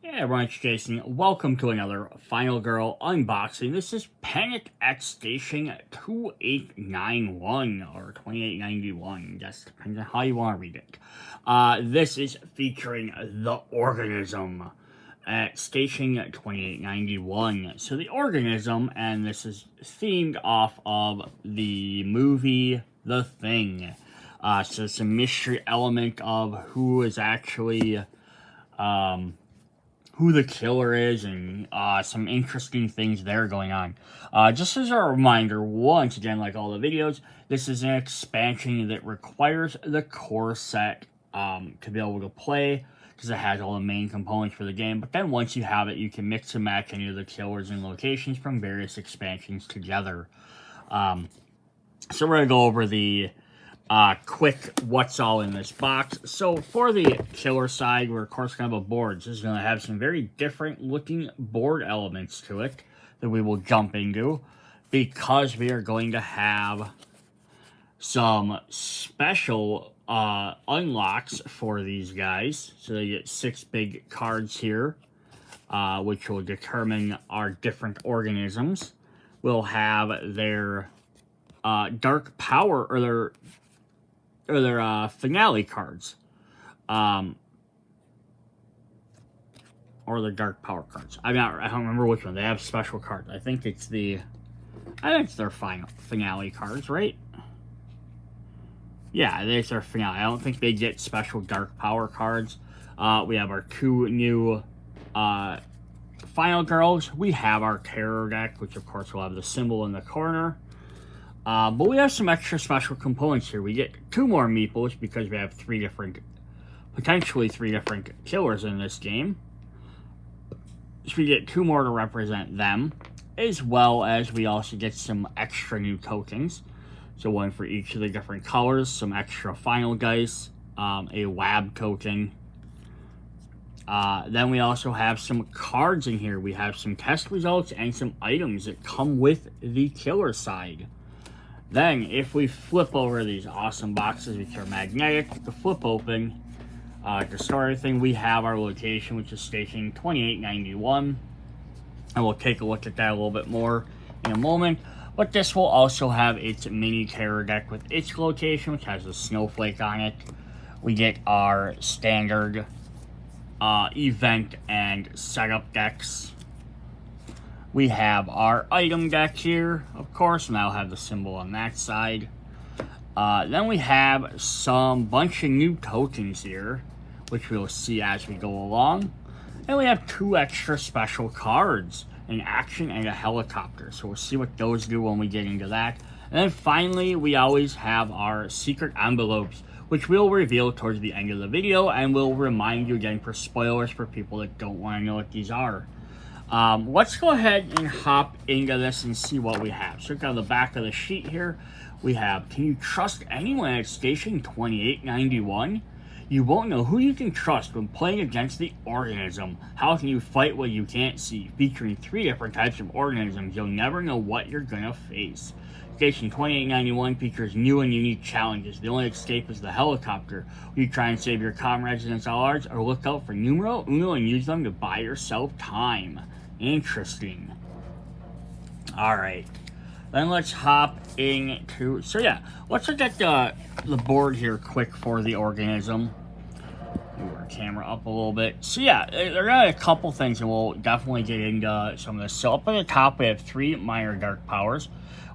Hey everyone, it's Jason. Welcome to another Final Girl unboxing. This is Panic at Station 2891 or 2891. Just depends on how you want to read it. This is featuring the organism at Station 2891. So the organism, and this is themed off of the movie The Thing. So it's a mystery element of who is actually who the killer is, and some interesting things there going on. Just as a reminder, once again, like all the videos, this is an expansion that requires the core set to be able to play, because it has all the main components for the game. But then once you have it, you can mix and match any of the killers and locations from various expansions together. So we're going to go over the quick what's all in this box. So for the killer side, we're of course going to have a board. This is going to have some very different looking board elements to it that we will jump into, because we are going to have some special unlocks for these guys. So they get 6 big cards here, which will determine our different organisms. We'll have their dark power, or their finale cards, or the dark power cards. I don't remember which one. They have special cards. I think it's their finale cards, right? Yeah, it's their finale. I don't think they get special dark power cards. We have our 2 new final girls. We have our terror deck, which of course will have the symbol in the corner. But we have some extra special components here. We get 2 more meeples, because we have potentially three different killers in this game. So we get 2 more to represent them, as well as we also get some extra new tokens. So 1 for each of the different colors, some extra final dice, a lab token. Then we also have some cards in here. We have some test results and some items that come with the killer side. Then, if we flip over these awesome boxes, which are magnetic, to flip open, to store everything, we have our location, which is Station 2891. And we'll take a look at that a little bit more in a moment. But this will also have its mini terror deck with its location, which has a snowflake on it. We get our standard event and setup decks. We have our item deck here, of course, and that'll have the symbol on that side. Then we have some bunch of new tokens here, which we'll see as we go along. And we have 2 extra special cards, an action and a helicopter. So we'll see what those do when we get into that. And then finally, we always have our secret envelopes, which we'll reveal towards the end of the video, and we'll remind you again for spoilers for people that don't want to know what these are. Let's go ahead and hop into this and see what we have. So look on the back of the sheet here. We have, can you trust anyone at Station 2891? You won't know who you can trust when playing against the organism. How can you fight what you can't see? Featuring 3 different types of organisms, you'll never know what you're gonna face. Station 2891 features new and unique challenges. The only escape is the helicopter. Will you try and save your comrades against all odds, or look out for numero uno and use them to buy yourself time? Interesting. Alright. Then let's hop into... So yeah, let's look at the board here quick for the organism. Move our camera up a little bit. So yeah, there are a couple things, and we'll definitely get into some of this. So up at the top, we have 3 minor dark powers.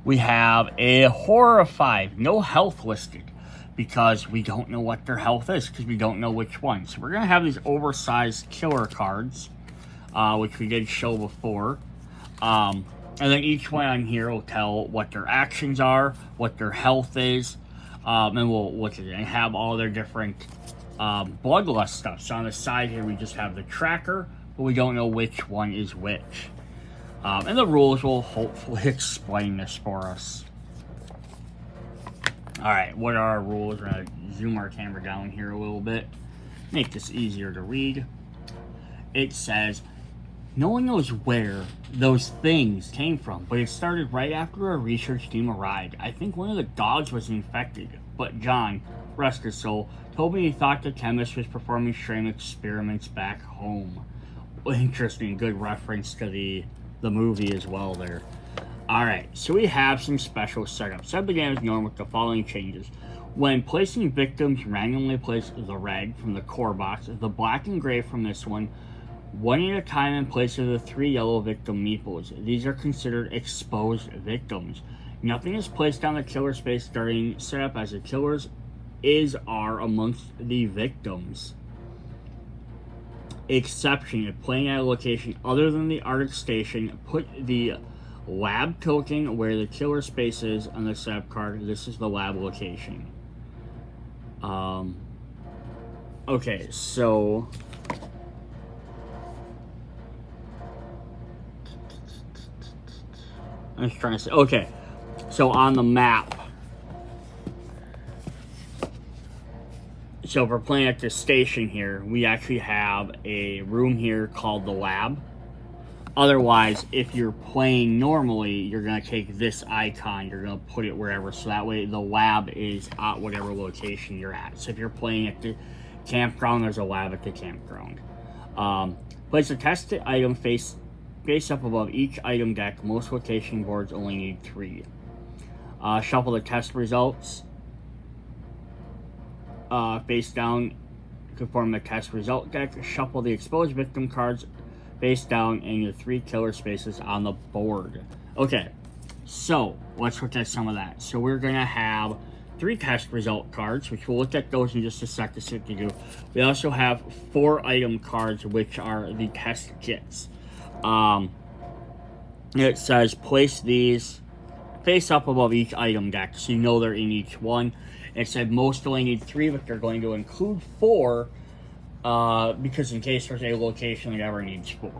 We have a horror of 5, no health listed, because we don't know what their health is, because we don't know which one. So we're going to have these oversized killer cards, which we did show before. And then each one on here will tell what their actions are, what their health is, and we'll look at it and have all their different bloodlust stuff. So on the side here, we just have the tracker, but we don't know which one is which. And the rules will hopefully explain this for us. Alright, what are our rules? We're going to zoom our camera down here a little bit, make this easier to read. It says, no one knows where those things came from, but it started right after a research team arrived. I think one of the dogs was infected, but John, rest his soul, told me he thought the chemist was performing strange experiments back home. interesting, good reference to the movie as well there. Alright, so we have some special setups. Set the game as normal with the following changes. When placing victims, randomly place the red from the core box, the black and gray from this one at a time in place of the 3 yellow victim meeples. These are considered exposed victims. Nothing is placed on the killer space during setup, as the killers are amongst the victims. Exception: if playing at a location other than the Arctic Station, put the lab token where the killer space is on the setup card. This is the lab location. Okay, so I'm just trying to say, okay, so on the map, so if we're playing at this station here, we actually have a room here called the lab. Otherwise, if you're playing normally, you're going to take this icon, you're going to put it wherever, so that way the lab is at whatever location you're at. So if you're playing at the campground, there's a lab at the campground. Place a tested item face up above each item deck. Most location boards only need 3. Shuffle the test results face down to form the test result deck. Shuffle the exposed victim cards face down in the 3 killer spaces on the board. Okay, so let's look at some of that. So we're going to have 3 test result cards, which we'll look at those in just a sec to see what to do. We also have 4 item cards, which are the test kits. It says place these face up above each item deck, so you know they're in each one. It said most only need 3, but they're going to include 4 because in case there's a location that ever needs 4.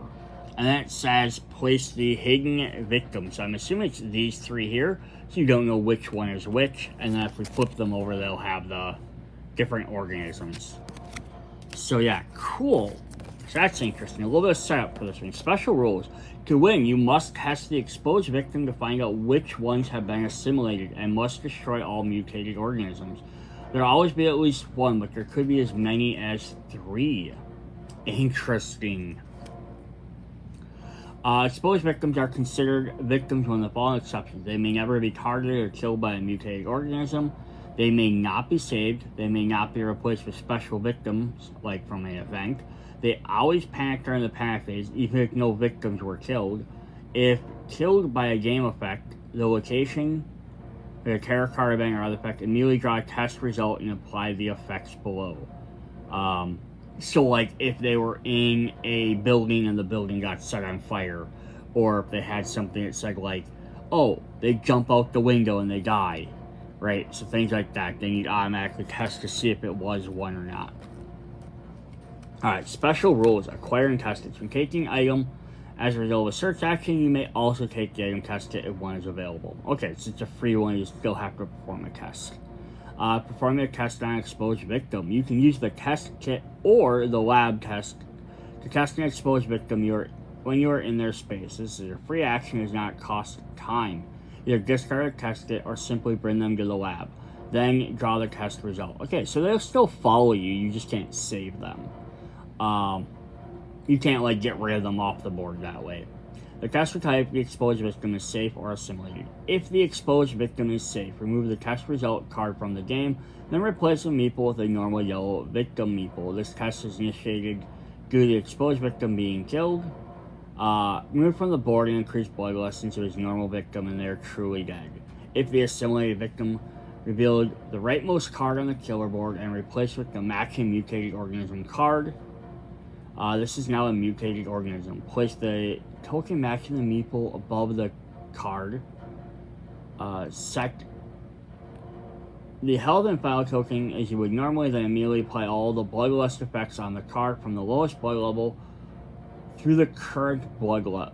And then it says place the hidden victims. So I'm assuming it's these 3 here, so you don't know which one is which. And then if we flip them over, they'll have the different organisms. So yeah, cool. So that's interesting. A little bit of setup for this one. Special rules. To win, you must test the exposed victim to find out which ones have been assimilated and must destroy all mutated organisms. There will always be at least 1, but there could be as many as 3. Interesting. Exposed victims are considered victims when the following exceptions. They may never be targeted or killed by a mutated organism. They may not be saved. They may not be replaced with special victims, like from an event. They always panic during the panic phase, even if no victims were killed. If killed by a game effect, the location, the terror card event, or other effect, immediately draw a test result and apply the effects below. So, like, if they were in a building and the building got set on fire, or if they had something that said, like, oh, they jump out the window and they die, right? So things like that, they need automatically test to see if it was one or not. Alright, special rules. Acquire and test it. When taking an item as a result of a search action, you may also take the item test kit if one is available. Okay, so it's a free one, you still have to perform a test. Performing a test on an exposed victim. You can use the test kit or the lab test to test an exposed victim when you are in their space. This is a free action, does not cost time. Either discard a test kit or simply bring them to the lab. Then draw the test result. Okay, so they'll still follow you, you just can't save them. You can't, like, get rid of them off the board that way. The test will type the exposed victim is safe or assimilated. If the exposed victim is safe, remove the test result card from the game, then replace the meeple with a normal yellow victim meeple. This test is initiated due to the exposed victim being killed. Remove from the board and increase bloodlust to his normal victim and they are truly dead. If the assimilated victim revealed the rightmost card on the killer board and replaced with the matching mutated organism card, this is now a mutated organism. Place the token matching the meeple above the card. Set the health and file token as you would normally, then immediately apply all the bloodlust effects on the card from the lowest blood level through the current blood level.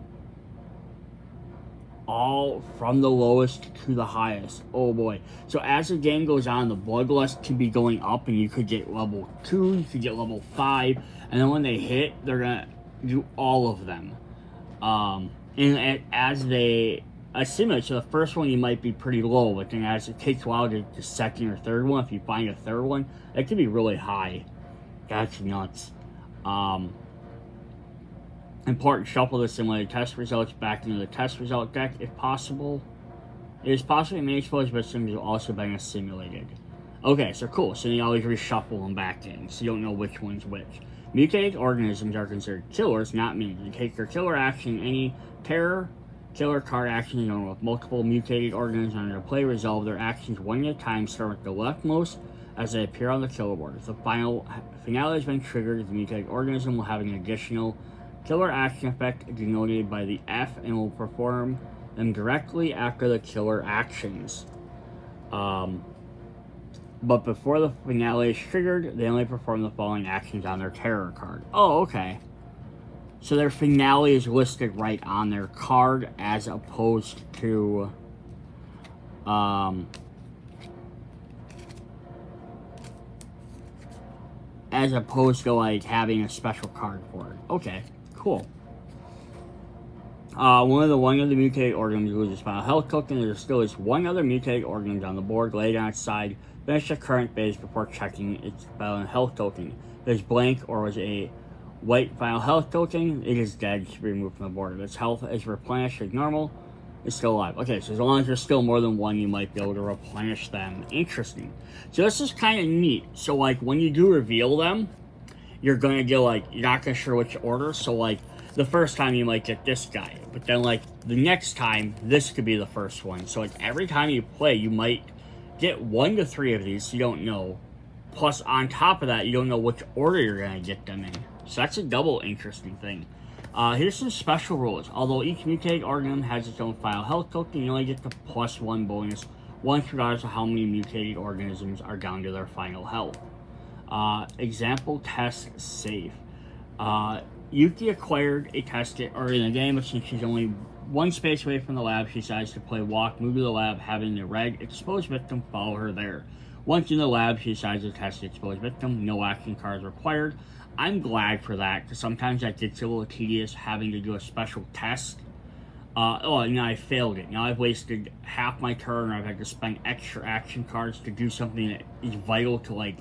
All from the lowest to the highest. Oh boy. So as the game goes on, the bloodlust can be going up and you could get level 2, you could get level 5, and then when they hit, they're gonna do all of them. And as they assimilate, so the first one you might be pretty low, but then as it takes a while to the second or third one, if you find a third one, it could be really high. That's nuts. Important, shuffle the simulated test results back into the test result deck if possible. It is possible many exposed victims will also been simulated. Okay, so cool. So you always reshuffle them back in, so you don't know which one's which. Mutated organisms are considered killers, not minions. You take your killer action, any terror killer card action known with multiple mutated organisms under play, resolve their actions one at a time, start with the leftmost as they appear on the killer board. If the finale has been triggered, the mutated organism will have an additional killer action effect denoted by the F and will perform them directly after the killer actions. But before the finale is triggered, they only perform the following actions on their terror card. Oh, okay. So their finale is listed right on their card as opposed to like having a special card for it. Okay, cool. One of the mutated organisms loses final health token. There still is one other mutated organism on the board. Lay it on its side. Finish the current phase before checking its final health token. If it is blank or was a white final health token, it is dead. It should be removed from the board. If its health is replenished as normal, it's still alive. Okay, so as long as there's still more than one, you might be able to replenish them. Interesting. So this is kind of neat. So like when you do reveal them, you're gonna get like, you're not gonna sure which order. So like the first time you might get this guy, but then like the next time this could be the first one. So like every time you play, you might get 1 to 3 of these. You don't know. Plus on top of that, you don't know which order you're gonna get them in. So that's a double interesting thing. Here's some special rules. Although each mutated organism has its own final health token, you only get the +1 bonus once, regardless of how many mutated organisms are down to their final health. Example test safe. Yuki acquired a test kit early in the game, but since she's only one space away from the lab, she decides to play walk, move to the lab, having the red exposed victim follow her there. Once in the lab, she decides to test the exposed victim. No action cards required. I'm glad for that, because sometimes that gets a little tedious having to do a special test. Now I failed it. Now I've wasted half my turn, or I've had to spend extra action cards to do something that is vital to like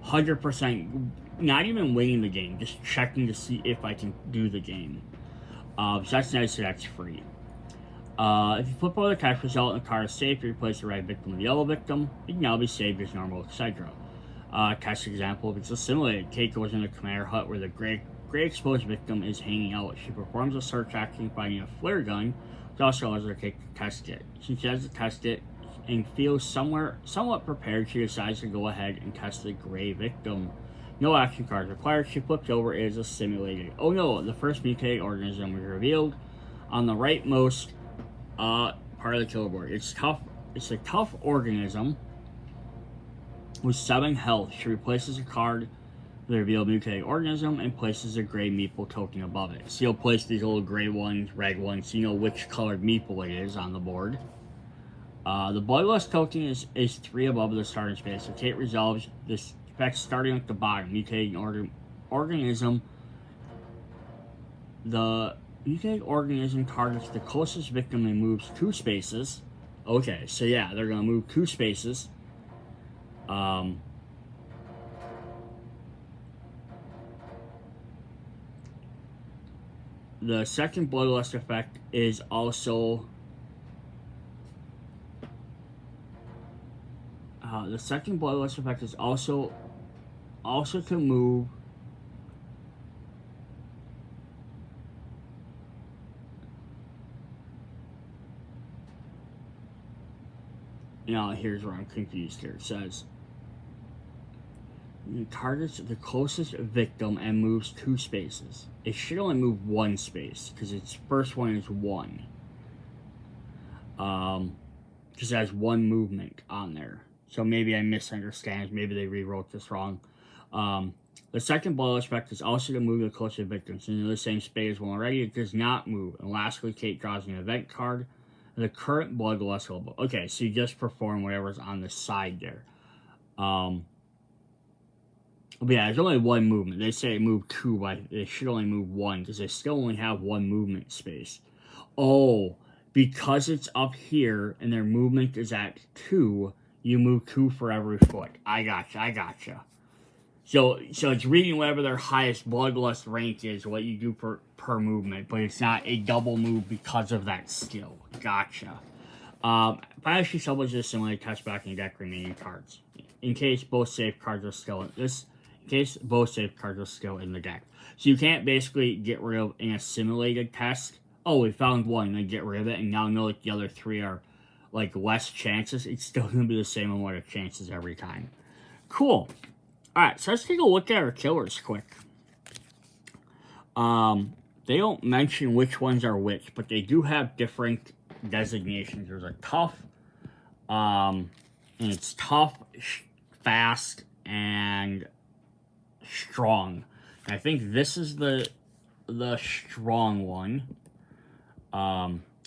100%, not even winning the game, just checking to see if I can do the game. So that's nice that that's free. If you flip over the test result and the card is safe, you replace the red victim with the yellow victim. It can now be saved as normal, etc. Test example, if it's a simulated, Kate goes in the commander hut where the gray exposed victim is hanging out. She performs a search action finding a flare gun, which also allows her to take the test it. Since she has to test it and feels somewhat prepared, she decides to go ahead and test the gray victim. No action cards required. She flips over. It is a simulated. Oh no, the first mutated organism was revealed on the rightmost part of the killer board. It's tough. It's a tough organism with 7 health. She replaces a card with the revealed mutated organism and places a gray meeple token above it. So you'll place these little gray ones, red ones, so you know which colored meeple it is on the board. The bloodlust token is 3 above the starting space. So Kate resolves this effect starting at the bottom. Mutated organism. The mutated organism targets the closest victim and moves 2 spaces. Okay, so yeah, they're gonna move 2 spaces. The second bloodlust effect is also to move here's where I'm confused here. It says it targets the closest victim and moves 2 spaces. It should only move 1 space because its first one is 1. Because it has 1 movement on there. So maybe I misunderstand. Maybe they rewrote this wrong. The second bloodlust effect is also to move the closest victim. Since in the same space as one already, it does not move. And lastly, Kate draws an event card. The current bloodlust level. Okay, so you just perform whatever's on the side there. But yeah, there's only 1 movement. They say move 2, but they should only move 1 because they still only have 1 movement space. Oh, because it's up here and their movement is at 2, you move 2 for every foot. I gotcha. So it's reading whatever their highest bloodlust rank is, what you do per movement, but it's not a double move because of that skill. Gotcha. Finally, someone's just similarly touch back in deck remaining cards. In case both save cards are still in this. In case both save cards are still in the deck. So you can't basically get rid of an assimilated test. Oh, we found one, and then get rid of it, and now know that the other three are like less chances. It's still gonna be the same amount of chances every time. Cool. Alright, so let's take a look at our killers quick. They don't mention which ones are which, but they do have different designations. There's a tough, and it's tough, fast, and strong. And I think this is the strong one.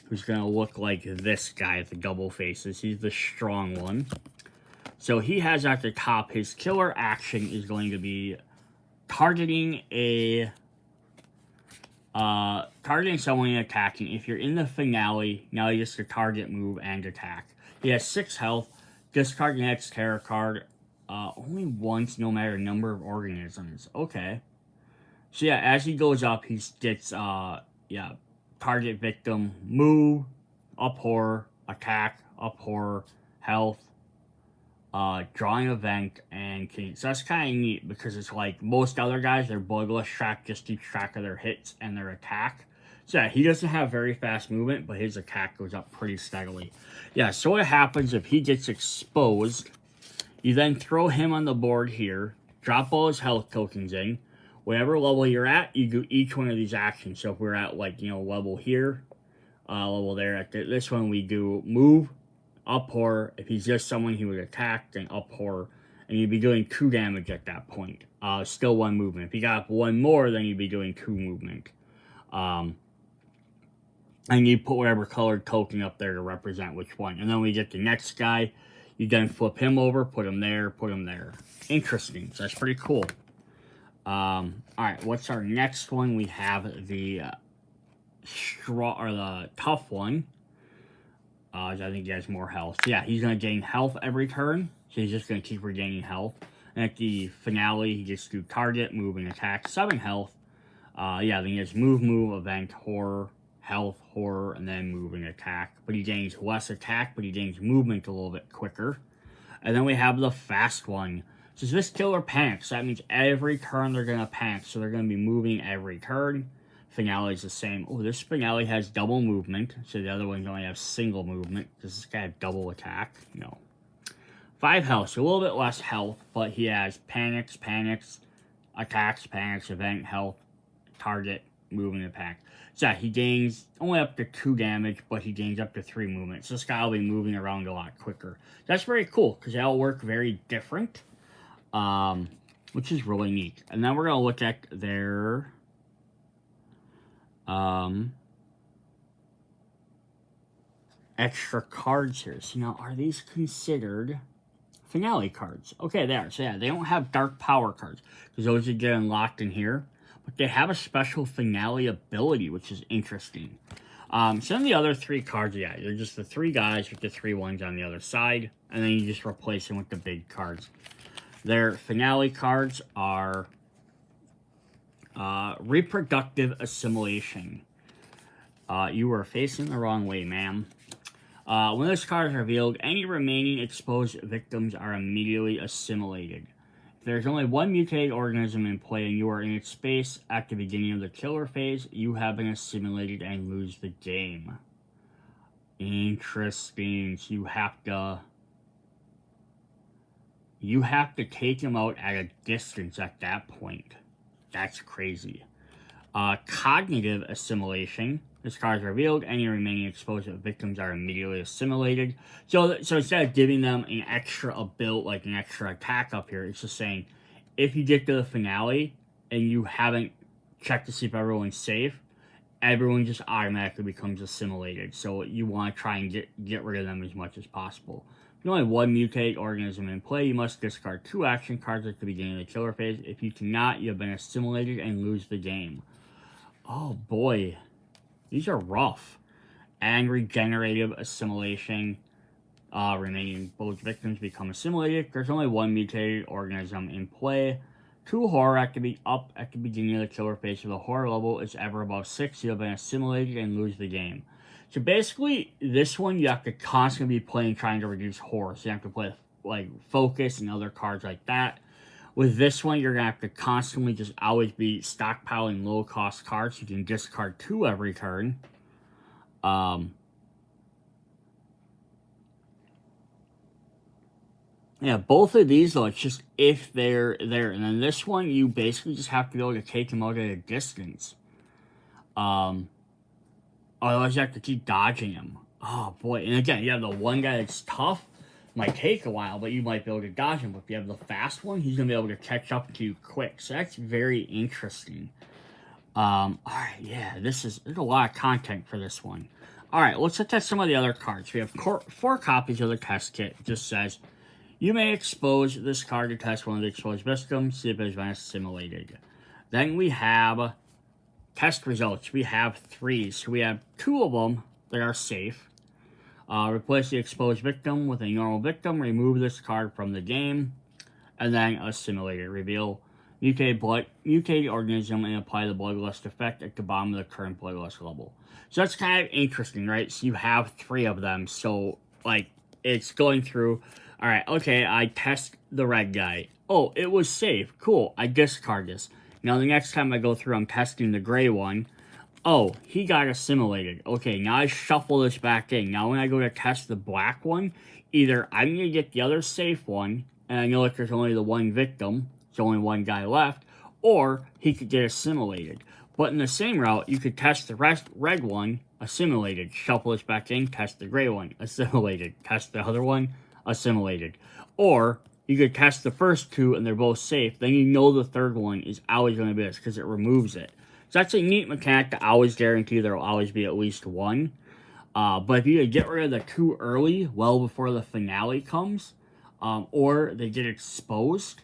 Who's gonna look like this guy with the double faces. He's the strong one. So he has at the top, his killer action is going to be targeting someone and attacking. If you're in the finale, now he gets to target, move, and attack. He has 6 health. Discard the next terror card only once, no matter number of organisms. Okay. So yeah, as he goes up, he gets target victim, move, up horror, attack, up horror, health, drawing event, and king. So that's kind of neat because it's like most other guys, their bloodlust track just keeps track of their hits and their attack. So yeah, he doesn't have very fast movement, but his attack goes up pretty steadily. Yeah, so what happens if he gets exposed, you then throw him on the board here, drop all his health tokens in. Whatever level you're at, you do each one of these actions. So if we're at, like, level here, level there, at this one we do move, up horror. If he's just someone he would attack, then up horror. And you'd be doing 2 damage at that point. Still 1 movement. If you got 1 more, then you'd be doing 2 movement. And you put whatever colored token up there to represent which one. And then we get the next guy. You then flip him over, put him there, put him there. Interesting. So that's pretty cool. Alright, what's our next one? We have the the tough one. I think he has more health. So yeah, he's going to gain health every turn. So he's just going to keep regaining health. And at the finale, he gets to target, move, and attack. 7 health. Yeah, then he has move, event, horror, health, horror, and then move and attack. But he gains less attack, but he gains movement a little bit quicker. And then we have the fast one. So this killer panics. So that means every turn they're going to panic. So they're going to be moving every turn. Finale is the same. Oh, this finale has double movement. So the other ones only have single movement. Does this guy have double attack? No. 5 health. So a little bit less health. But he has panics, attacks, event, health, target, movement, attack. So yeah, he gains only up to 2 damage, but he gains up to 3 movement. So this guy will be moving around a lot quicker. That's very cool, because they all work very different. Which is really neat. And then we're going to look at their extra cards here. So now, are these considered finale cards? Okay, they are. So yeah, they don't have dark power cards, because those would get unlocked in here. But they have a special finale ability, which is interesting. So then the other 3 cards, yeah, they're just the 3 guys with the 3 ones on the other side. And then you just replace them with the big cards. Their finale cards are reproductive assimilation. You were facing the wrong way, ma'am. When this card is revealed, any remaining exposed victims are immediately assimilated. If there's only 1 mutated organism in play and you are in its space at the beginning of the killer phase, you have been assimilated and lose the game. Interesting. So you have to take him out at a distance at that point. That's crazy. Cognitive assimilation. This card is revealed. Any remaining exposed victims are immediately assimilated. So instead of giving them an extra ability, like an extra attack up here, it's just saying, if you get to the finale and you haven't checked to see if everyone's safe, everyone just automatically becomes assimilated. So you want to try and get rid of them as much as possible. If you only have 1 mutated organism in play, you must discard 2 action cards at the beginning of the killer phase. If you cannot, you have been assimilated and lose the game. Oh boy. These are rough. And regenerative assimilation. Remaining both victims become assimilated. There's only 1 mutated organism in play. 2 horror at the up at the beginning of the killer phase. If the horror level is ever above 6, you have been assimilated and lose the game. So basically, this one you have to constantly be playing trying to reduce horror. So you have to play like focus and other cards like that. With this one, you're gonna have to constantly just always be stockpiling low cost cards. You can discard 2 every turn. Yeah, both of these though, it's just if they're there. And then this one, you basically just have to be able to take them out at a distance. Otherwise you have to keep dodging them. Oh boy. And again, you have the one guy that's tough. Might take a while, but you might be able to dodge him. But if you have the fast one, he's going to be able to catch up to you quick. So that's very interesting. Alright, yeah, there's a lot of content for this one. Alright, let's look at some of the other cards. We have 4 copies of the test kit. It just says, you may expose this card to test one of the exposed victims, see if it has been assimilated. Then we have test results. We have 3. So we have 2 of them that are safe. Replace the exposed victim with a normal victim. Remove this card from the game. And then assimilate it. Reveal mutated organism and apply the bloodlust effect at the bottom of the current bloodlust level. So that's kind of interesting, right? So you have 3 of them. So, like, it's going through. Alright, okay, I test the red guy. Oh, it was safe. Cool, I discard this. Now the next time I go through, I'm testing the gray one. Oh, he got assimilated. Okay, now I shuffle this back in. Now when I go to test the black one, either I'm going to get the other safe one, and I know that there's only the one victim, there's only one guy left, or he could get assimilated. But in the same route, you could test the red one, assimilated. Shuffle this back in, test the gray one, assimilated. Test the other one, assimilated. Or you could test the first 2 and they're both safe. Then you know the third one is always going to be this because it removes it. So that's a neat mechanic to always guarantee there will always be at least one. But if you get rid of the 2 early, well before the finale comes, or they get exposed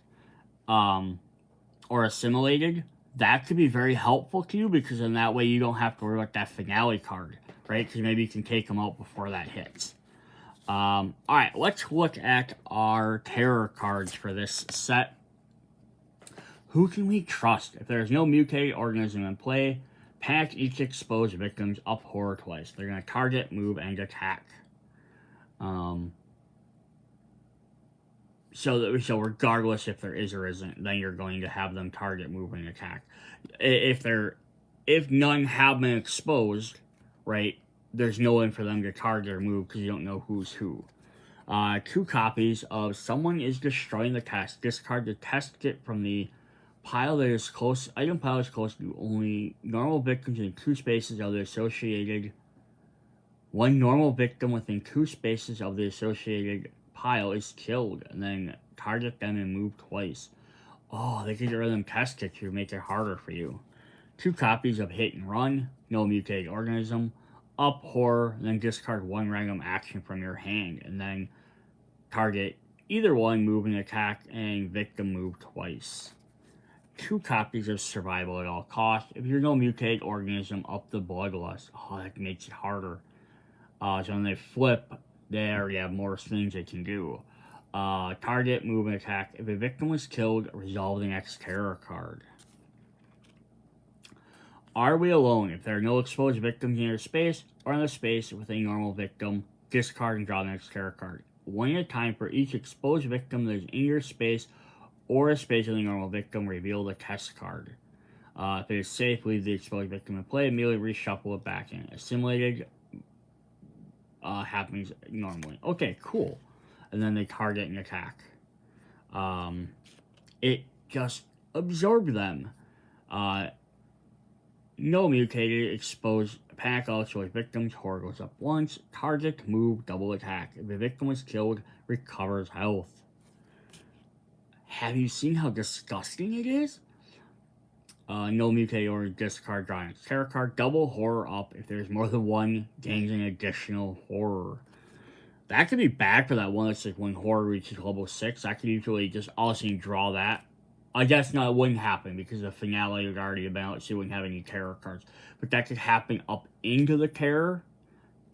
or assimilated, that could be very helpful to you because in that way you don't have to worry about that finale card, right? Because maybe you can take them out before that hits. Alright, let's look at our terror cards for this set. Who can we trust? If there's no mutated organism in play, panic each exposed victims up horror twice. They're going to target, move, and attack. So regardless if there is or isn't, then you're going to have them target, move, and attack. If none have been exposed, right, there's no one for them to target or move because you don't know who's who. 2 copies of Someone is Destroying the Test. Discard the test kit from the pile that is close. Item pile is close to only normal victims in 2 spaces of the associated. One normal victim within 2 spaces of the associated pile is killed, and then target them and move twice. Oh, they can get rid of them test kits to make it harder for you. 2 copies of Hit and Run. No mutated organism. Up horror, then discard 1 random action from your hand, and then target either one, move and attack, and victim move twice. 2 copies of Survival at All Costs. If you're no mutated organism, up the bloodlust. Oh, that makes it harder. So when they flip, they already have more things they can do. Target, move, and attack. If a victim was killed, resolve the next terror card. Are we alone? If there are no exposed victims in your space or in the space with a normal victim, discard and draw the next terror card. 1 at a time for each exposed victim that is in your space or a space with a normal victim, reveal the test card. If it is safe, leave the exposed victim in play, immediately reshuffle it back in. Assimilated happens normally. Okay, cool. And then they target and attack. It just absorbed them. No mutated, exposed, panic all exposed victims, horror goes up once, target, move, double attack. If the victim was killed, recovers health. Have you seen how disgusting it is? No mutated or discard drawing its terror card, double horror up if there's more than one, gains an additional horror. That could be bad for that one that's like when horror reaches level 6. I could usually just all of a sudden draw that. I guess no, it wouldn't happen because the finale would already have been out, so you wouldn't have any terror cards. But that could happen up into the terror,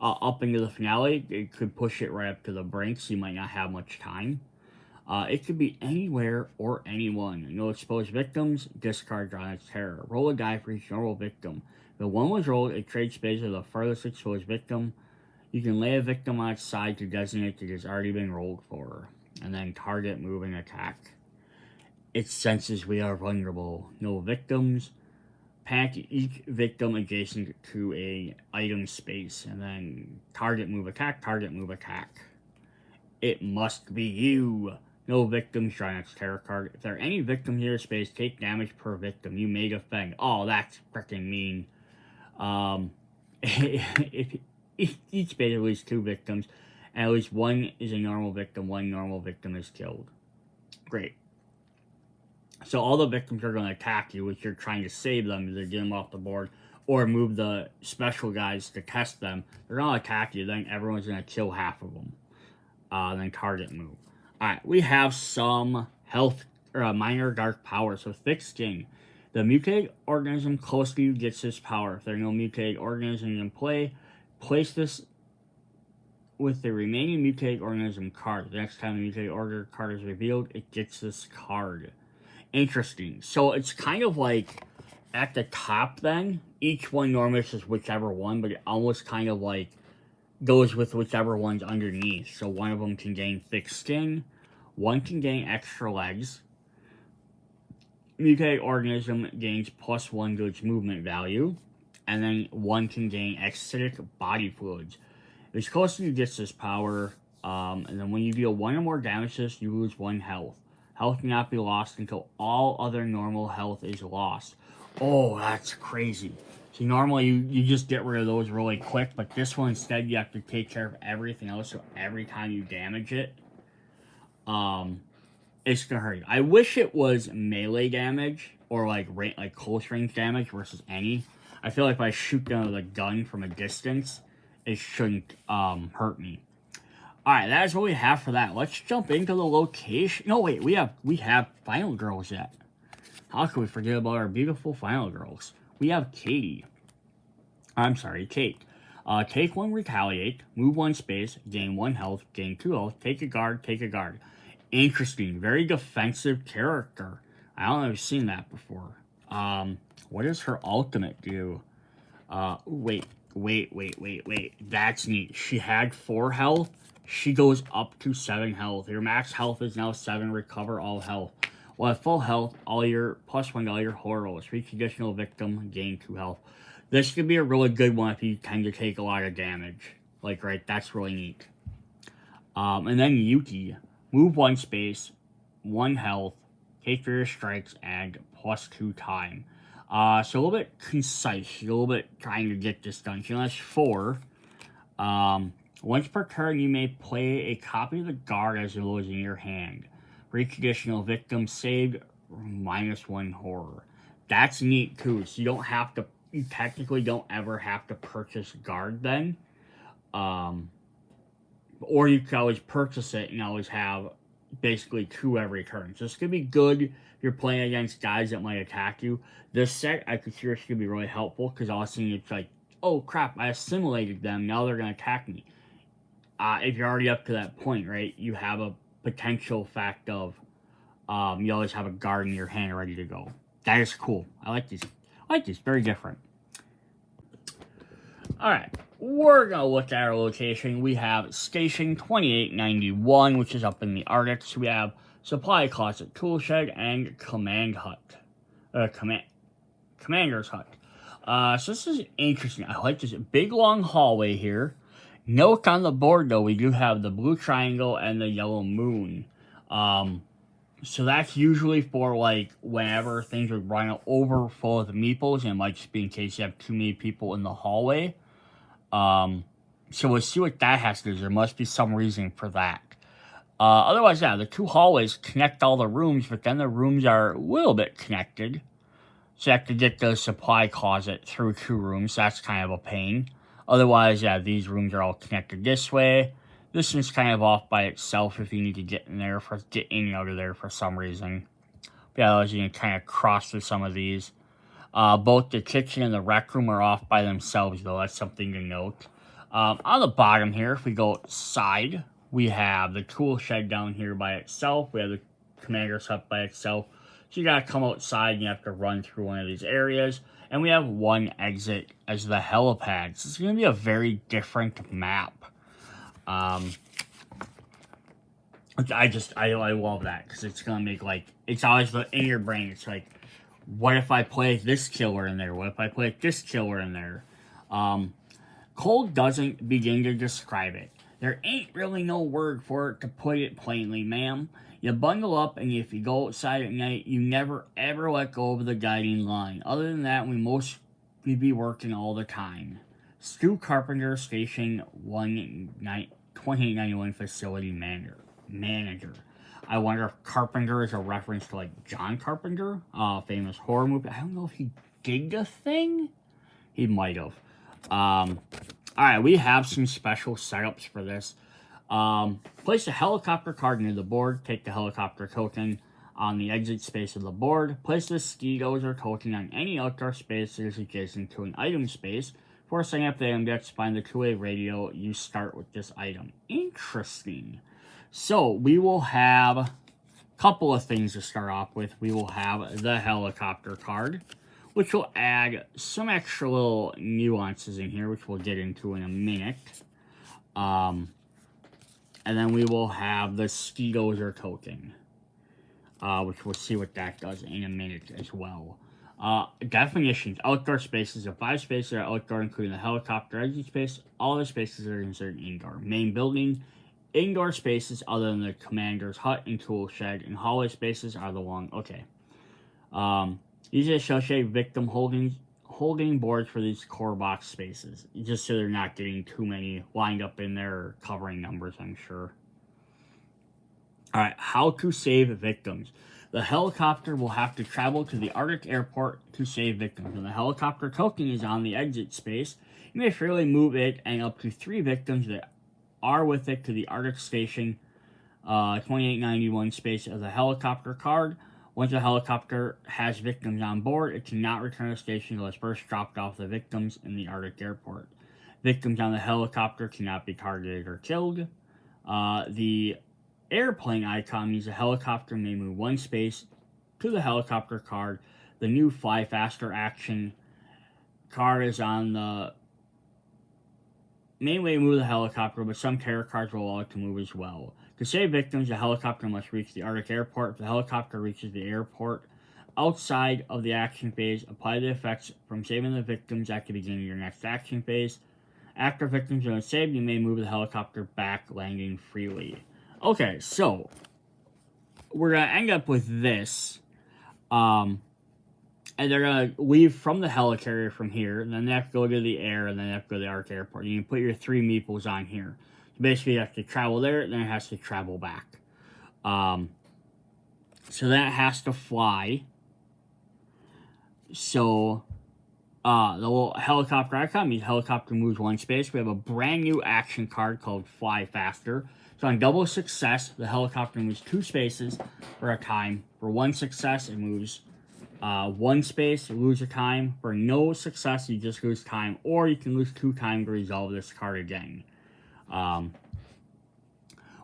up into the finale. It could push it right up to the brink, so you might not have much time. It could be anywhere or anyone. No exposed victims, discard on its terror. Roll a die for each normal victim. If the one was rolled, it trades space with the furthest exposed victim. You can lay a victim on its side to designate that it has already been rolled for. And then target, move, and attack. It senses we are vulnerable. No victims. Panic each victim adjacent to a item space. And then target, move, attack, target, move, attack. It must be you. No victims, draw its terror card. If there are any victims in your space, take damage per victim. You may defend. Oh, that's freaking mean. If each space at least 2 victims, and at least one is a normal victim, one normal victim is killed. Great. So all the victims are going to attack you, which you're trying to save them, either get them off the board, or move the special guys to test them. They're going to attack you, then everyone's going to kill half of them. Then target move. Alright, we have some health, or minor dark power. So thick skin. The mutated organism close to you gets this power. If there are no mutated organisms in play, place this with the remaining mutated organism card. The next time the mutated organism card is revealed, it gets this card. Interesting. So it's kind of like at the top then, each one normally is whichever one, but it almost kind of like goes with whichever one's underneath. So one of them can gain thick skin, one can gain extra legs. Mutated organism gains +1 to its movement value, and then one can gain acidic body fluids. If it's close to you, gets this power, and then when you deal 1 or more damage to this, you lose 1 health. Health cannot be lost until all other normal health is lost. Oh, that's crazy. So normally you just get rid of those really quick, but this one instead you have to take care of everything else. So every time you damage it, it's gonna hurt you. I wish it was melee damage or like close range damage versus any. I feel like if I shoot them with a gun from a distance, it shouldn't hurt me. All right, that is what we have for that. Let's jump into the location. No, wait, we have final girls yet. How could we forget about our beautiful final girls? We have Kate. Take 1, retaliate, move 1 space, gain 1 health, gain 2 health, take a guard, take a guard. Interesting, very defensive character. I don't know if I've seen that before. What does her ultimate do? Wait. That's neat. She had 4 health. She goes up to 7 health. Your max health is now 7. Recover all health. Well, at full health, all your +1 to all your horror rolls. Reach additional victim, gain 2 health. This could be a really good one if you tend to take a lot of damage. Like, right, that's really neat. And then Yuki. Move 1 space, 1 health, take various strikes, and +2 time. So a little bit concise. A little bit trying to get this done. She only has 4. Once per turn, you may play a copy of the guard as it was in your hand. For each additional victim saved, -1 horror. That's neat too. So you technically don't ever have to purchase guard then. Or you can always purchase it and always have basically 2 every turn. So this could be good if you're playing against guys that might attack you. This set, I could see this could be really helpful because all of a sudden it's like, oh crap, I assimilated them, now they're going to attack me. If you're already up to that point, right, you have a potential fact of you always have a guard in your hand ready to go. That is cool. I like this. Very different. Alright, we're going to look at our location. We have Station 2891, which is up in the Arctic. So we have Supply Closet, Tool Shed, and Commander's Hut. So this is interesting. I like this big long hallway here. Note on the board, though, we do have the blue triangle and the yellow moon. So that's usually for, like, whenever things are running over full of meeples, and it might just be in case you have too many people in the hallway. So we'll see what that has to do. There must be some reason for that. Otherwise, yeah, the 2 hallways connect all the rooms, but then the rooms are a little bit connected. So you have to get the supply closet through 2 rooms. That's kind of a pain. Otherwise, yeah, these rooms are all connected this way. This one's kind of off by itself if you need to get in and out of there for some reason. But yeah, you can kind of cross through some of these. Both the kitchen and the rec room are off by themselves, though. That's something to note. On the bottom here, if we go side, We have the tool shed down here by itself. We have the commander's hut by itself. So you gotta come outside and you have to run through one of these areas. And we have one exit as the helipad. So it's gonna be a very different map. Which I love that, because it's gonna make, like, it's always in your brain. It's like, what if I play this killer in there? What if I play this killer in there? Cold doesn't begin to describe it. There ain't really no word for it, to put it plainly, ma'am. You bundle up, and if you go outside at night, you never ever let go of the guiding line. Other than that, we be working all the time. Stu Carpenter, Station 2891 Facility Manager. I wonder if Carpenter is a reference to, like, John Carpenter, famous horror movie. I don't know if he did the thing. He might have. Alright, we have some special setups for this. Place the helicopter card near the board. Take the helicopter token on the exit space of the board. Place the ski dozer token on any outdoor space that is adjacent to an item space. For setting up the item decks, find the two-way radio. You start with this item. Interesting. So, we will have a couple of things to start off with. We will have the helicopter card, which will add some extra little nuances in here, which we'll get into in a minute. And then we will have the ski dozer token, which we'll see what that does in a minute as well. Definitions. Outdoor spaces. The 5 spaces are outdoor, including the helicopter exit space. All the spaces are considered indoor. Main building. Indoor spaces other than the commander's hut and tool shed, and hallway spaces are the long... Okay. Usually associate victim holding boards for these core box spaces, just so they're not getting too many lined up in there or covering numbers, I'm sure. Alright, how to save victims. The helicopter will have to travel to the Arctic airport to save victims. When the helicopter token is on the exit space, you may freely move it and up to 3 victims that are with it to the Arctic station 2891 space of the helicopter card. Once the helicopter has victims on board, it cannot return to the station until it's first dropped off the victims in the Arctic airport. Victims on the helicopter cannot be targeted or killed. The airplane icon means the helicopter may move 1 space to the helicopter card. The new Fly Faster action card is on the main way to move the helicopter, but some terror cards will allow it to move as well. To save victims, the helicopter must reach the Arctic airport. If the helicopter reaches the airport outside of the action phase, apply the effects from saving the victims at the beginning of your next action phase. After victims are saved, you may move the helicopter back, landing freely. Okay, so we're going to end up with this. And they're going to leave from the helicarrier from here, and then they have to go to the air, and then they have to go to the Arctic airport. You can put your 3 meeples on here. So basically, you have to travel there, then it has to travel back. So that has to fly. So, the little helicopter icon means helicopter moves 1 space. We have a brand new action card called Fly Faster. So on double success, the helicopter moves 2 spaces for a time. For 1 success, it moves 1 space, lose a time. For no success, you just lose time, or you can lose 2 time to resolve this card again.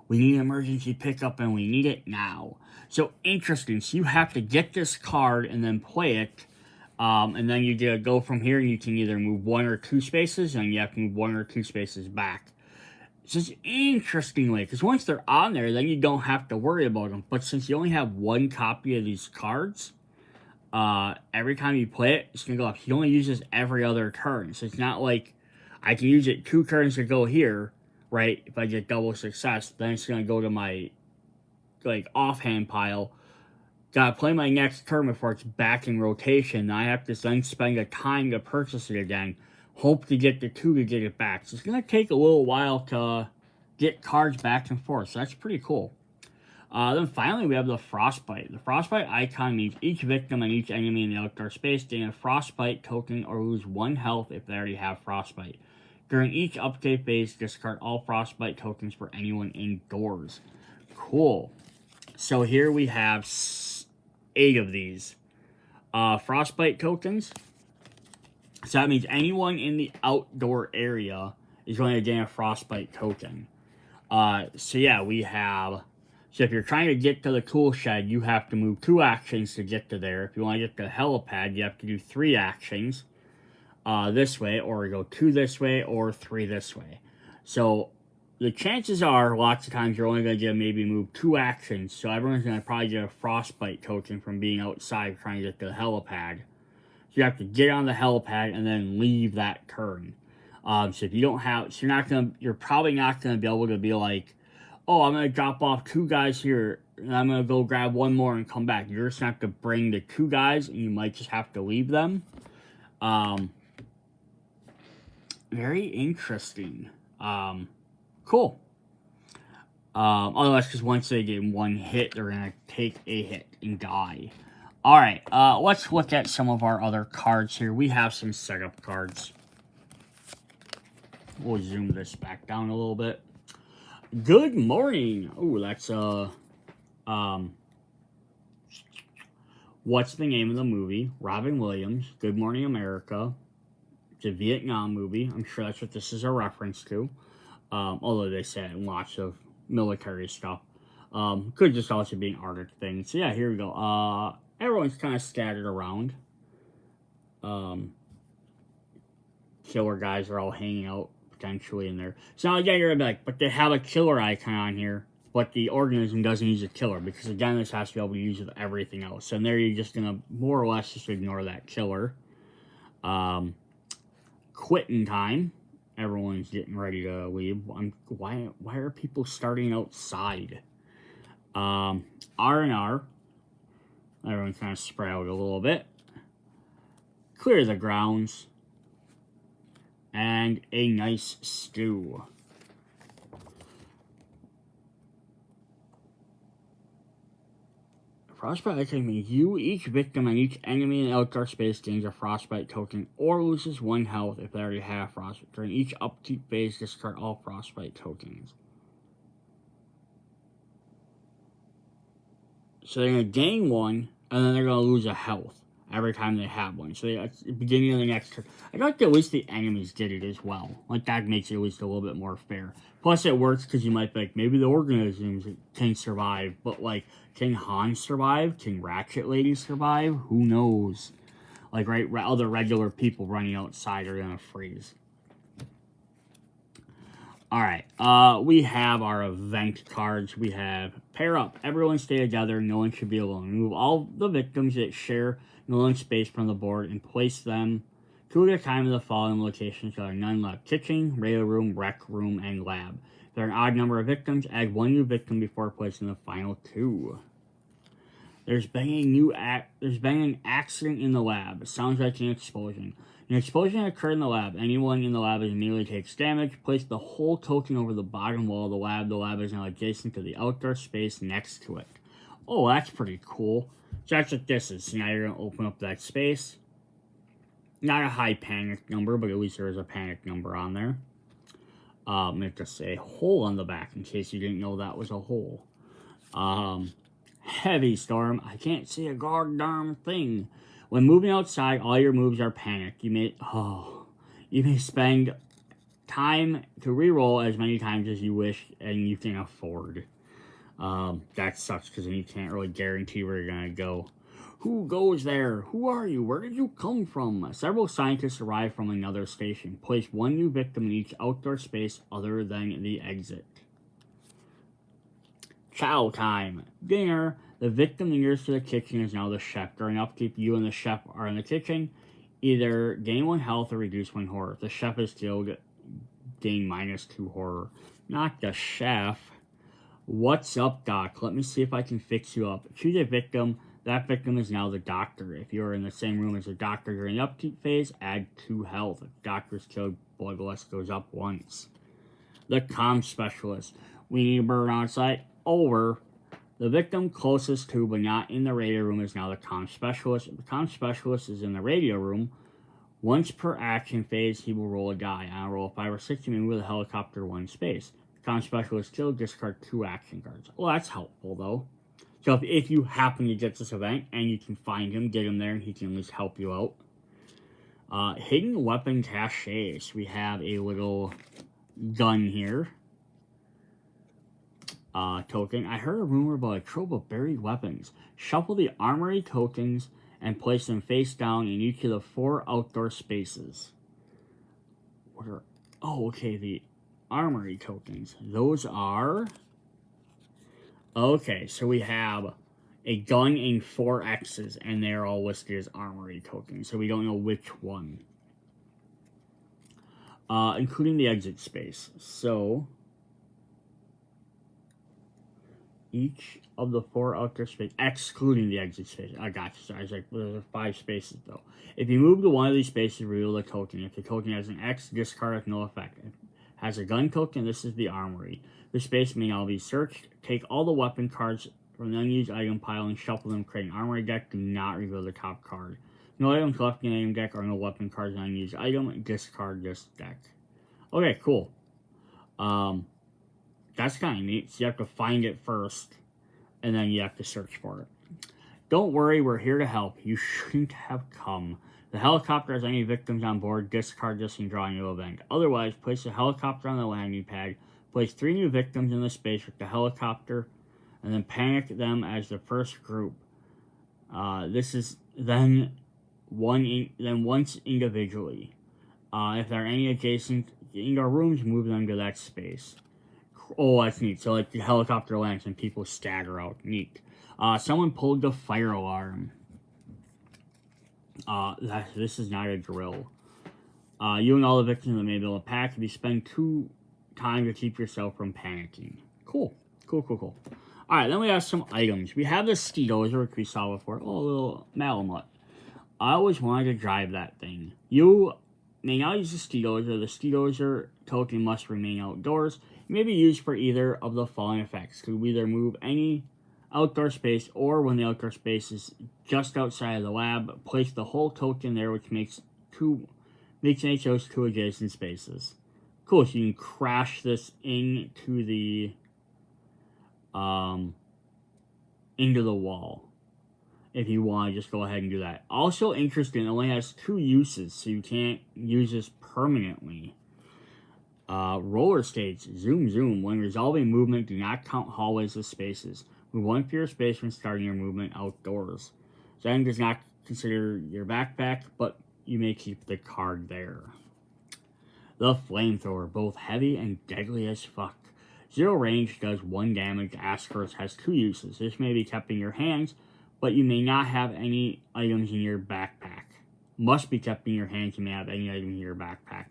We need emergency pickup, and we need it now. So interesting. So you have to get this card and then play it, and then you go from here, and you can either move 1 or 2 spaces, and you have to move 1 or 2 spaces back. It's just interestingly, because once they're on there, then you don't have to worry about them. But since you only have 1 copy of these cards, every time you play it, it's going to go up. You only use this every other turn. So it's not like I can use it 2 turns to go here, right? If I get double success, then it's going to go to my, like, offhand pile. Gotta play my next turn before it's back in rotation. I have to then spend the time to purchase it again. Hope to get the 2 to get it back. So it's going to take a little while to get cards back and forth. So that's pretty cool. Then finally, we have the Frostbite. The Frostbite icon means each victim and each enemy in the outdoor space gain a Frostbite token or lose 1 health if they already have Frostbite. During each update phase, discard all Frostbite tokens for anyone indoors. Cool. So here we have 8 of these Frostbite tokens. So that means anyone in the outdoor area is going to gain a Frostbite token. So yeah, we have... So if you're trying to get to the tool shed, you have to move 2 actions to get to there. If you want to get to the helipad, you have to do 3 actions this way, or go 2 this way, or 3 this way. So the chances are, lots of times, you're only going to get maybe move 2 actions. So everyone's going to probably get a frostbite token from being outside trying to get to the helipad. So you have to get on the helipad and then leave that turn. So if you don't have, so you're probably not gonna be able to be like, oh, I'm gonna drop off 2 guys here, and I'm gonna go grab 1 more and come back. You're just gonna have to bring the 2 guys, and you might just have to leave them. Very interesting. Cool. Otherwise, because once they get 1 hit, they're gonna take a hit and die. Alright, let's look at some of our other cards here. We have some setup cards. We'll zoom this back down a little bit. Good morning. Oh, that's what's the name of the movie? Robin Williams, Good Morning America. It's a Vietnam movie. I'm sure that's what this is a reference to. Although they said lots of military stuff. Could just also be an Arctic thing. So yeah, here we go. Everyone's kind of scattered around. Killer guys are all hanging out potentially in there. So now again, you're gonna be like, but they have a killer icon on here, but the organism doesn't use a killer, because again, this has to be able to use with everything else. So in there, you're just gonna more or less just ignore that killer. Quitting time. Everyone's getting ready to leave. Why are people starting outside? R&R. Everyone's kind of spread out a little bit. Clear the grounds. And a nice stew. Frostbite icon means each victim and each enemy in the outdoor space gains a frostbite token or loses 1 health if they already have frostbite. During each upkeep phase, discard all frostbite tokens. So they're going to gain 1, and then they're going to lose a health every time they have 1. So at the beginning of the next turn. I like that at least the enemies did it as well. Like, that makes it at least a little bit more fair. Plus, it works because you might be like, maybe the organisms can survive, but like, can Han survive? Can Ratchet Lady survive? Who knows? Like, right, other regular people running outside are gonna freeze. Alright, we have our event cards. We have pair up. Everyone stay together. No one should be alone. Remove all the victims that share no space from the board and place them 2 at a time in the following locations. There are none left: kitchen, radio room, rec room, and lab. If there are an odd number of victims, add 1 new victim before placing the final 2. There's been an accident in the lab. It sounds like an explosion. An explosion occurred in the lab. Anyone in the lab immediately takes damage. Place the whole token over the bottom wall of the lab. The lab is now adjacent to the outdoor space next to it. Oh, that's pretty cool. So that's what this is. So now you're going to open up that space. Not a high panic number, but at least there is a panic number on there. It just say hole on the back in case you didn't know that was a hole. Heavy storm. I can't see a goddamn thing. When moving outside, all your moves are panicked. You may spend time to reroll as many times as you wish and you can afford. That sucks because then you can't really guarantee where you're gonna go. Who goes there? Who are you? Where did you come from? Several scientists arrive from another station. Place 1 new victim in each outdoor space other than the exit. Chow time. Dinner. The victim nearest to the kitchen is now the chef. During upkeep, you and the chef are in the kitchen. Either gain 1 health or reduce 1 horror. If the chef is killed, gain -2 horror. Not the chef. What's up, Doc? Let me see if I can fix you up. Choose a victim. That victim is now the doctor. If you're in the same room as the doctor during the upkeep phase, add 2 health. If the doctor is killed, bloodlust goes up once. The comm specialist. We need a bird on site. Over. The victim closest to but not in the radio room is now the comm specialist. If the comm specialist is in the radio room, once per action phase, he will roll a die. On a roll of 5 or 6, you may move the helicopter 1 space. If the comm specialist killed, discard 2 action cards. Well, that's helpful, though. So if you happen to get this event and you can find him, get him there, and he can at least help you out. Hidden weapon caches. We have a little gun here. token. I heard a rumor about a trope of buried weapons. Shuffle the armory tokens and place them face down in each of the 4 outdoor spaces. What are... Oh, okay, the armory tokens. Those are... Okay, so we have a gun in 4 X's, and they're all listed as armory tokens, so we don't know which one. Including the exit space. So... each of the 4 outdoor spaces, excluding the exit space. I got you. Sorry, I was like, well, there's 5 spaces, though. If you move to one of these spaces, reveal the token. If the token has an X, discard with no effect. If it has a gun token, this is the armory. The space may now be searched. Take all the weapon cards from the unused item pile and shuffle them, create an armory deck. Do not reveal the top card. No items left in the item deck or no weapon cards in an unused item. Discard this deck. Okay, cool. That's kind of neat. So you have to find it first, and then you have to search for it. Don't worry, we're here to help. You shouldn't have come. The helicopter has any victims on board. Discard this and draw a new event. Otherwise, place the helicopter on the landing pad. Place 3 new victims in the space with the helicopter, and then panic them as the first group. This is then once individually. If there are any adjacent indoor rooms, move them to that space. Oh, that's neat. So, like, the helicopter lands and people stagger out. Neat. Someone pulled the fire alarm. This is not a drill. You and all the victims that may be able to pack, if you spend 2 time to keep yourself from panicking. Cool. Alright, then we have some items. We have the Steedozer, which we saw before. Oh, a little Malamute. I always wanted to drive that thing. You may now use the Steedozer. The Steedozer token must remain outdoors. It may be used for either of the following effects. Could either move any outdoor space, or when the outdoor space is just outside of the lab, place the whole token there, which makes those 2 adjacent spaces. Cool, so you can crash this into the wall. If you want to just go ahead and do that. Also interesting, it only has 2 uses, so you can't use this permanently. Roller skates, zoom. When resolving movement, do not count hallways as spaces. Move 1 for your space when starting your movement outdoors. Zen does not consider your backpack, but you may keep the card there. The flamethrower, both heavy and deadly as fuck. 0 range, does 1 damage. Asper's has 2 uses. This may be kept in your hands, but you may not have any items in your backpack. Must be kept in your hands, you may have any item in your backpack.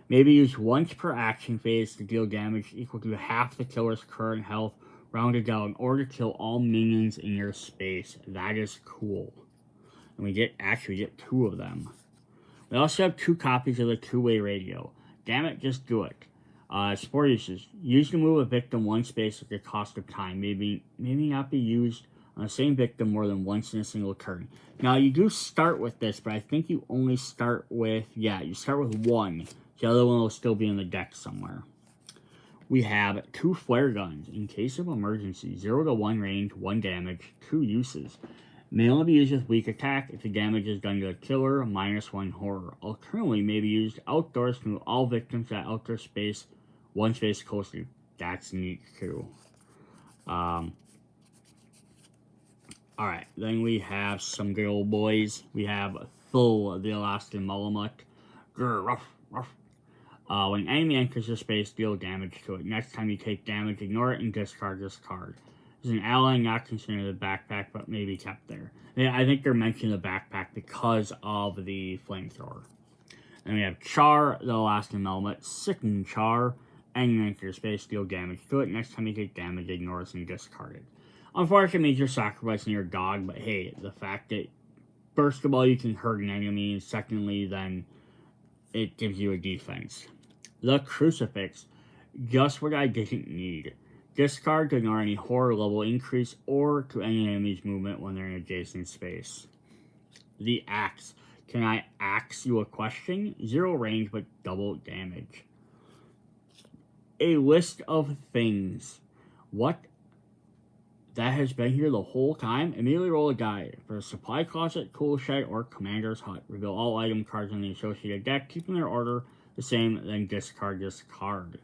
May be used once per action phase to deal damage equal to half the killer's current health, rounded down, or to kill all minions in your space. That is cool. And we get 2 of them. We also have 2 copies of the 2-way radio. Damn it, just do it. 4 uses. Used to move a victim 1 space at the cost of time. Maybe not be used on the same victim more than once in a single turn. Now, you do start with this, but I think you only start with... Yeah, you start with 1. The other one will still be in the deck somewhere. We have 2 flare guns. In case of emergency, 0 to 1 range, 1 damage, 2 uses. May only be used with weak attack if the damage is done to the killer, -1 horror. Alternatively, may be used outdoors to move all victims to that outdoor space, 1 space closer. That's neat too. Alright, then we have some good old boys. We have Thul, the Alaskan Malamute. Grr, ruff, ruff. When an enemy enters your space, deal damage to it. Next time you take damage, ignore it and discard this card. There's an ally not considered the backpack, but maybe kept there. Yeah, I think they're mentioning the backpack because of the flamethrower. And we have Char, the Alaskan Malamute. Sicken Char. Enemy enters your space, deal damage to it. Next time you take damage, ignore it and discard it. Unfortunately, you're sacrificing your dog, but hey, the fact that, first of all, you can hurt an enemy, and secondly, then it gives you a defense. The Crucifix, just what I didn't need. Discard to ignore any horror level increase or to any enemy's movement when they're in adjacent space. The Axe, can I axe you a question? 0 range, but double damage. A list of things. What? That has been here the whole time? Immediately roll a die. For a supply closet, tool shed, or commander's hut. Reveal all item cards in the associated deck, keeping their order the same, then discard this card.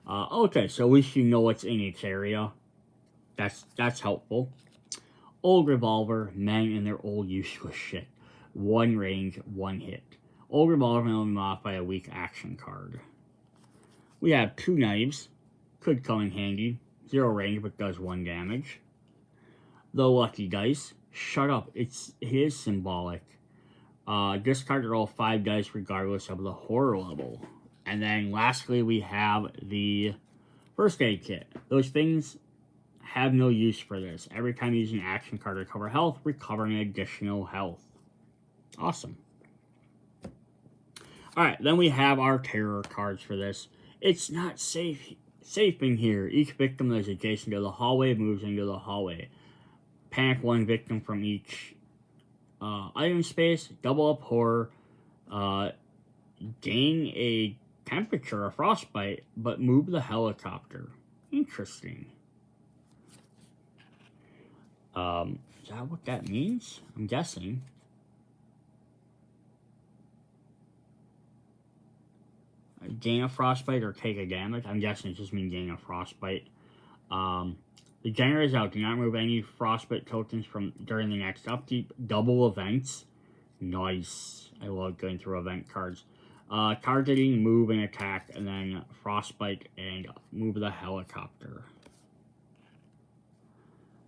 Okay, so at least you know what's in each area. That's helpful. Old Revolver, men and their old useless shit. 1 range, 1 hit. Old Revolver may only modify a weak action card. We have 2 knives. Could come in handy. 0 range, but does 1 damage. The Lucky Dice. Shut up. It is symbolic. Discard to roll 5 dice regardless of the horror level. And then lastly, we have the First Aid Kit. Those things have no use for this. Every time you use an action card to recover health, recover an additional health. Awesome. Alright, then we have our terror cards for this. It's not safe in here. Each victim that is adjacent to the hallway moves into the hallway. Panic 1 victim from each item space. Double up horror. Gain a temperature, a frostbite, but move the helicopter. Interesting. Is that what that means? I'm guessing. Gain a frostbite or take a damage. I'm guessing it just means gain a frostbite. The generator is out. Do not remove any frostbite tokens from during the next upkeep. Double events. Nice. I love going through event cards. Targeting, move, and attack, and then frostbite and move the helicopter.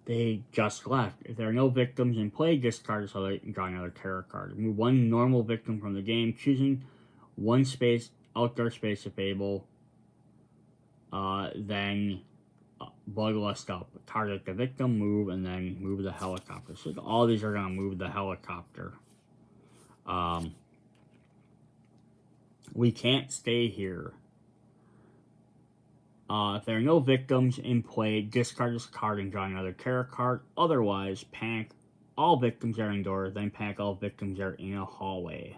They just left. If there are no victims in play, discard so they can draw another terror card. Remove 1 normal victim from the game, choosing 1 space, outdoor space if able. Then bloodlust up. Target the victim, move, and then move the helicopter. So all these are going to move the helicopter. We can't stay here. If there are no victims in play, discard this card and draw another terror card. Otherwise, panic all victims are indoors, then panic all victims are in a hallway.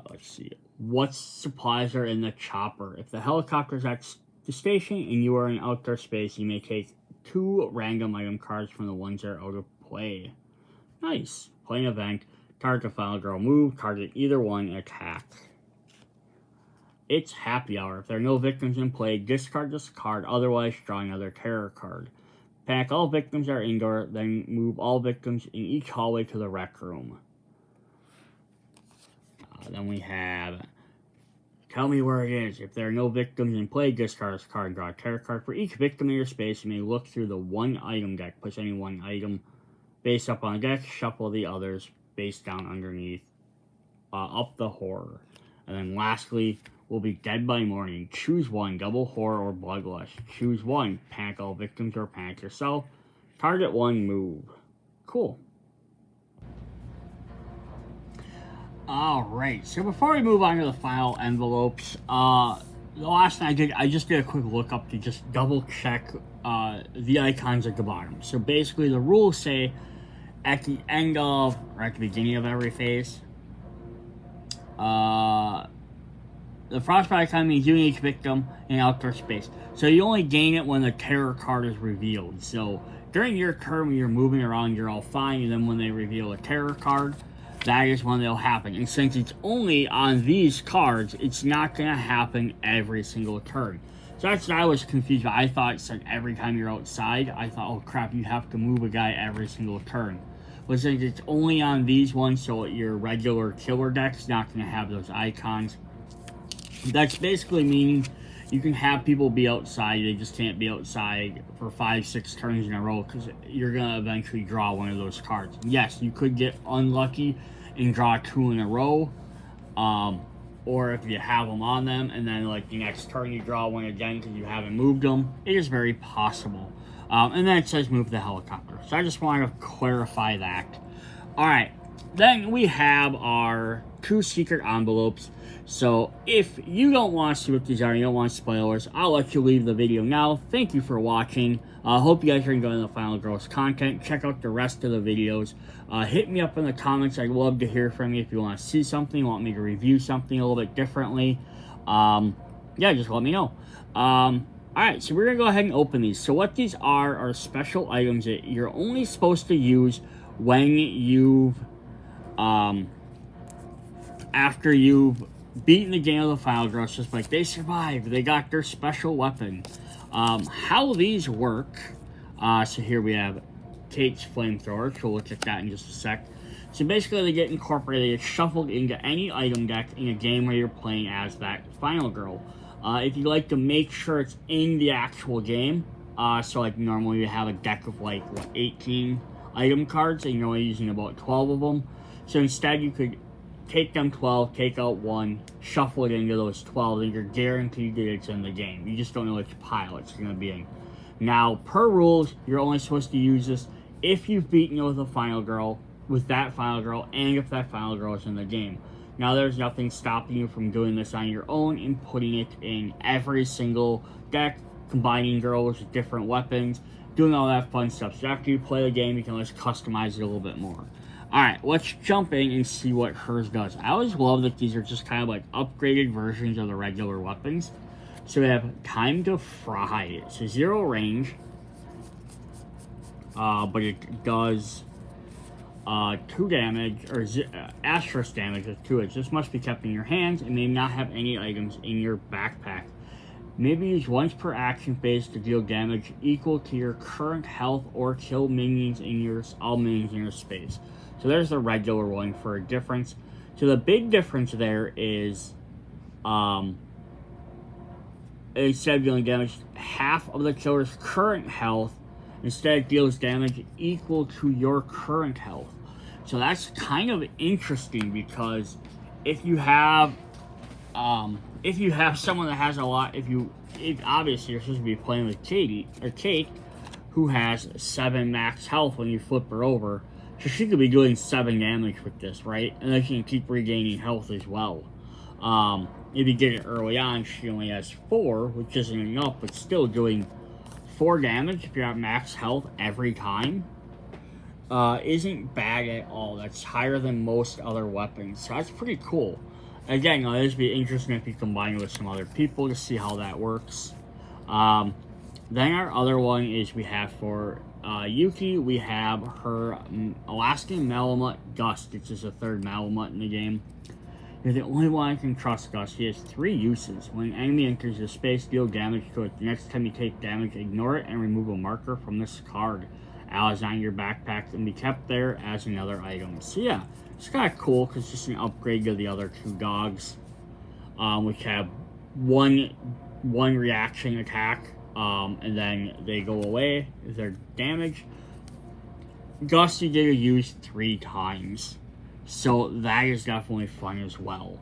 Let's see. What supplies are in the chopper? If the helicopter is at the station and you are in outdoor space, you may take 2 random item cards from the ones that are out of play. Nice. Play an event. Target a final draw move. Target either one. Attack. It's happy hour. If there are no victims in play, discard this card. Otherwise, draw another terror card. Panic all victims are indoor. Then move all victims in each hallway to the rec room. Then we have, tell me where it is. If there are no victims in play, discard this card and draw a terror card. For each victim in your space, you may look through the 1 item deck. Push any 1 item face up on the deck. Shuffle the others face down underneath. Up the horror. And then lastly, will be Dead by Morning. Choose 1, double horror or bloodlust. Choose 1, panic all victims or panic yourself. Target 1, move. Cool. Alright, so before we move on to the final envelopes, the last thing I just did a quick lookup to just double check the icons at the bottom. So basically the rules say at the end of, or at the beginning of every phase, the frostbite icon means you and each victim in outdoor space. So you only gain it when the terror card is revealed. So during your turn when you're moving around, you're all fine, and then when they reveal a terror card, that is when they'll happen. And since it's only on these cards, it's not going to happen every single turn. So that's what I was confused about. I thought it said every time you're outside. I thought, oh crap, you have to move a guy every single turn. But since it's only on these ones, so your regular killer deck's not going to have those icons. That's basically meaning you can have people be outside, they just can't be outside for 5-6 turns in a row because you're going to eventually draw one of those cards. Yes, you could get unlucky and draw 2 in a row, or if you have them on them and then like the next turn you draw one again because you haven't moved them, it is very possible. And then it says move the helicopter. So I just wanted to clarify that. Alright, then we have our 2 secret envelopes. So if you don't want to see what these are, you don't want spoilers, I'll let you leave the video now. Thank you for watching. Hope you guys are enjoying the Final Girls content. Check out the rest of the videos. Hit me up in the comments. I'd love to hear from you if you want to see something, want me to review something a little bit differently. Yeah, just let me know. Alright, so we're going to go ahead and open these. So what these are special items that you're only supposed to use when you've, after you've beating the game of the Final Girl. It's just like they survived. They got their special weapon. How these work. So here we have Kate's flamethrower. So we'll look at that in just a sec. So basically they get incorporated, they get shuffled into any item deck in a game where you're playing as that Final Girl. If you like to make sure it's in the actual game, so like normally you have a deck of like, what, 18 item cards, and you're only using about 12 of them. So instead you could take them 12, take out one, shuffle it into those 12, and you're guaranteed that it's in the game. You just don't know which pile it's going to be in. Now, per rules, you're only supposed to use this if you've beaten it with a Final Girl, with that Final Girl, and if that Final Girl is in the game. Now, there's nothing stopping you from doing this on your own and putting it in every single deck, combining girls with different weapons, doing all that fun stuff. So after you play the game, you can always customize it a little bit more. Alright, let's jump in and see what hers does. I always love that these are just kind of like upgraded versions of the regular weapons. So we have Time to Fry. It's a 0 range, but it does 2 damage, or asterisk damage with 2 hits. This must be kept in your hands and may not have any items in your backpack. Maybe use once per action phase to deal damage equal to your current health or kill minions in all minions in your space. So there's the regular one for a difference. So the big difference there is, instead of dealing damage half of the killer's current health, instead it deals damage equal to your current health. So that's kind of interesting, because if you have someone that has a lot, obviously you're supposed to be playing with Kate, who has 7 max health when you flip her over. So she could be doing 7 damage with this, right? And then she can keep regaining health as well. If you get it early on, she only has 4, which isn't enough, but still doing 4 damage if you're at max health every time. Isn't bad at all. That's higher than most other weapons. So that's pretty cool. Again, this would be interesting if you combine it with some other people to see how that works. Then our other one is we have for Yuki, we have her Alaskan Malamute Gust. It's just a 3rd Malamute in the game. You're the only one I can trust, Gust. He has 3 uses. When an enemy enters the space, deal damage to it. The next time you take damage, ignore it and remove a marker from this card. Allies on your backpack and be kept there as another item. So yeah, it's kind of cool because it's just an upgrade to the other 2 dogs, which have one reaction attack, and then they go away if they're damaged. Gust you get to use 3 times. So that is definitely fun as well.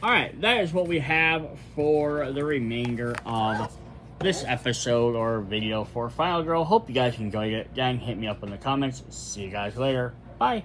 Alright, that is what we have for the remainder of this episode or video for Final Girl. Hope you guys enjoyed it. Again, hit me up in the comments. See you guys later. Bye.